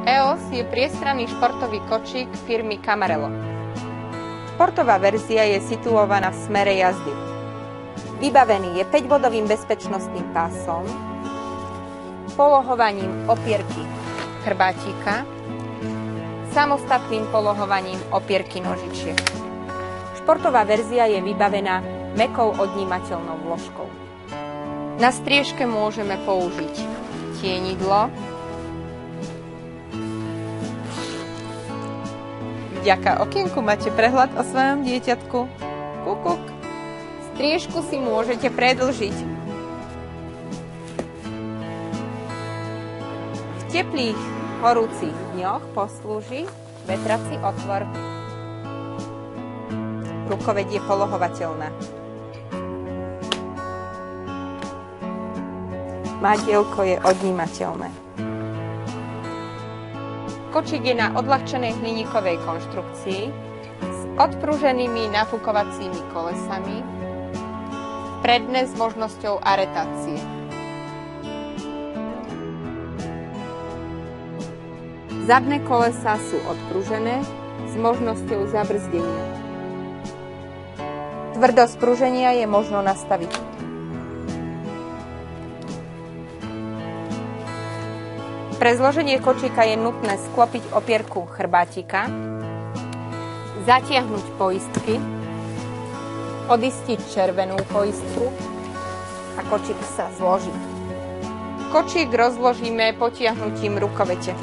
EOS je priestranný športový kočík firmy Camarello. Športová verzia je situovaná v smere jazdy. Vybavený je 5-bodovým bezpečnostným pásom, polohovaním opierky chrbátika, samostatným polohovaním opierky nožičiek. Športová verzia je vybavená mäkkou odnímateľnou vložkou. Na striežke môžeme použiť tienidlo, vďaka okienku máte prehľad o svojom dieťatku. Kukuk. Striežku si môžete predĺžiť. V teplých, horúcich dňoch poslúži vetrací otvor. Rukoveď je polohovateľná. Mádielko je odnímateľné. Kočík je na odľahčenej hliníkovej konštrukcii s odpruženými nafúkovacími kolesami, predné s možnosťou aretácie. Zadné kolesá sú odpružené s možnosťou zabrzdenia. Tvrdosť pruženia je možno nastaviť. Pre zloženie kočíka je nutné sklopiť opierku chrbátika, zatiahnuť poistky, odistiť červenú poistku a kočík sa zloží. Kočík rozložíme potiahnutím rukovete.